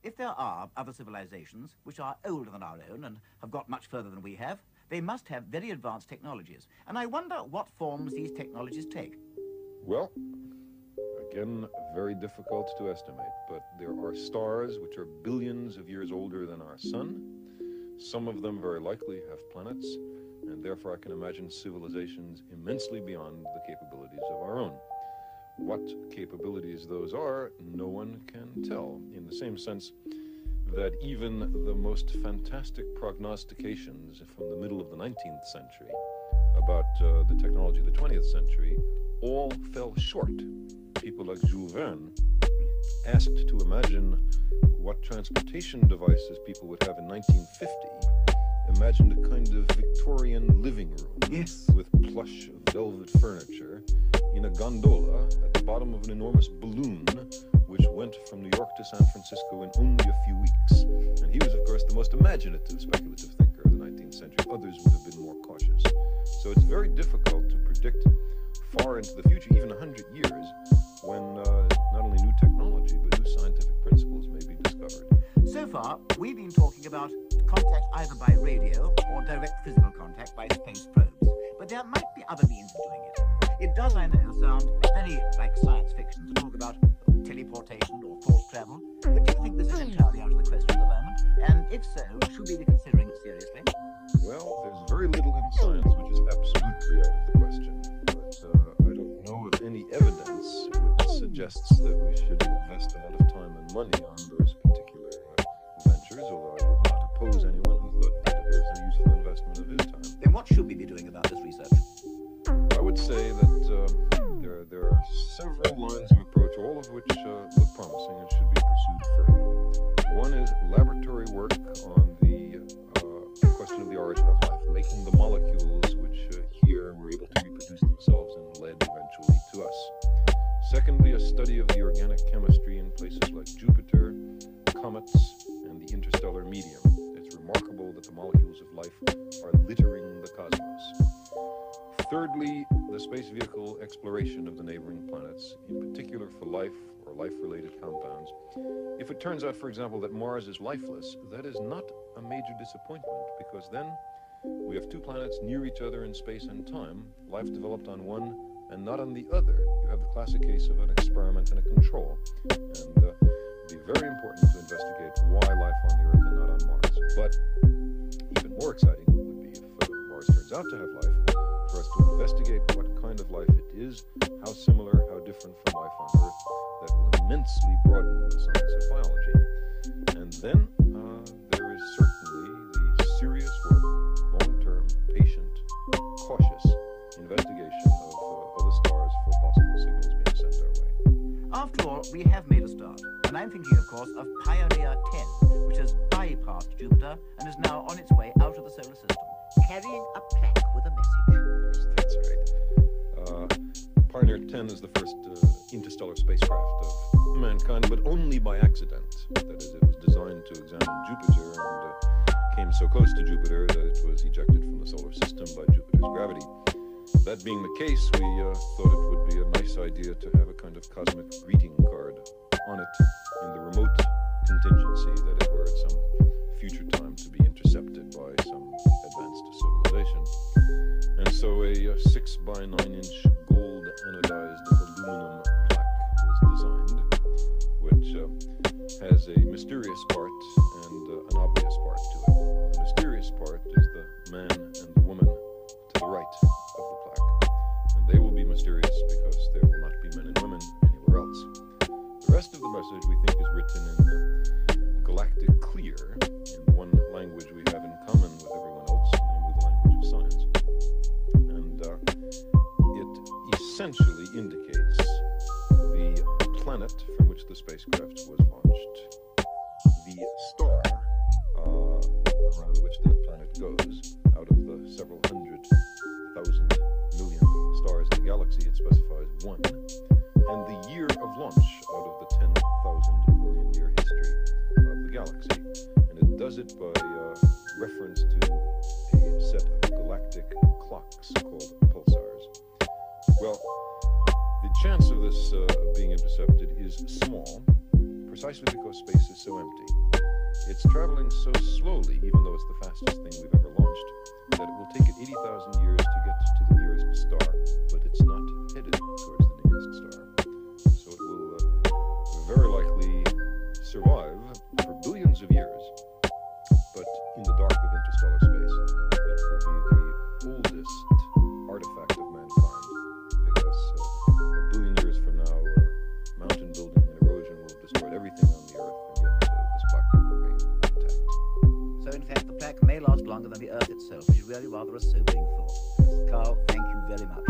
If there are other civilizations which are older than our own and have got much further than we have, they must have very advanced technologies. And I wonder what forms these technologies take. Well, again, very difficult to estimate, but there are stars which are billions of years older than our sun. Some of them very likely have planets, and therefore I can imagine civilizations immensely beyond the capabilities of our own. What capabilities those are, no one can tell, in the same sense that even the most fantastic prognostications from the middle of the 19th century about the technology of the 20th century all fell short. People like Jules Verne, asked to imagine what transportation devices people would have in 1950, imagined a kind of Victorian living room, yes, with plush velvet furniture in a gondola at the bottom of an enormous balloon which went from New York to San Francisco in only a few weeks. And he was, of course, the most imaginative speculative thinker of the 19th century. Others would have been more cautious. So it's very difficult to predict far into the future, even 100 years, when not only new technology, but new scientific principles may be discovered. So far, we've been talking about contact either by radio or direct physical contact by space probes. But there might be other means of doing it. It does, I know, sound very like science fiction to talk about teleportation or force travel. But do you think this is entirely out of the question at the moment? And if so, should we be considering it seriously? Well, there's very little in science which is absolutely out of the question. But I don't know of any evidence which suggests that we should invest a lot of time and money on those particular ventures, although I would not oppose anyone who thought that it was a useful investment of his time. Then what should we be doing about this research? I would say that there are several lines of approach, all of which look promising and should be pursued further. One is laboratory work on the question of the origin of life, making the molecules which here were able to reproduce themselves and led eventually to us. Secondly, a study of the organic chemistry in places like Jupiter, comets, and the interstellar medium. It's remarkable that the molecules of life are littering the cosmos. Thirdly, the space vehicle exploration of the neighboring planets, in particular for life or life-related compounds. If it turns out, for example, that Mars is lifeless, that is not a major disappointment, because then we have two planets near each other in space and time, life developed on one and not on the other. You have the classic case of an experiment and a control. And it'd be very important to investigate why life on the Earth and not on Mars. But even more exciting would be if Mars turns out to have life, for us to investigate what kind of life it is, how similar, how different from life on Earth. That will immensely broaden the science of biology. And then there is certainly the serious work, long-term, patient, cautious investigation of other stars for possible signals being sent our way. After all, we have made a start. And I'm thinking, of course, of Pioneer 10, which has bypassed Jupiter and is now on its way out of the solar system, carrying a plaque with a message. That's right. Pioneer 10 is the first interstellar spacecraft of mankind, but only by accident. That is, it was designed to examine Jupiter and came so close to Jupiter that it was ejected from the solar system by Jupiter's gravity. That being the case, we thought it would be a nice idea to have a kind of cosmic greeting card on it in the remote contingency that it were at some future time to be intercepted by some advanced civilization. And so a 6 by 9 inch gold anodized aluminum plaque was designed, which has a mysterious part and an obvious part to it. The mysterious part is the man and the woman to the right of the plaque. And they will be mysterious because there will not be men and women anywhere else. The rest of the message we think is written in the galactic clear, in the one language we have in common with everyone else, namely the language of science. And it essentially indicates the planet from which the spacecraft was launched, the star around which that planet goes. Out of the several 100,000 million stars in the galaxy, it specifies one, and the year of launch out of the 10,000 million year history of the galaxy. And it does it by reference to a set of galactic clocks called pulsars. Well, the chance of this being intercepted is small, precisely because space is so empty. It's traveling so slowly, even though it's the fastest thing we've ever launched, that it will take it 80,000 years to get to the nearest star, but it's not headed towards the nearest star. So it will very likely survive for billions of years, but in the dark of interstellar space. It will be the oldest artifact of mankind, because a billion years from now, mountain building and erosion will have destroyed everything on the Earth, and yet this plaque will remain intact. So in fact, the plaque may last longer than the Earth itself, which is really rather a sobering thought. Carl, thank you very much.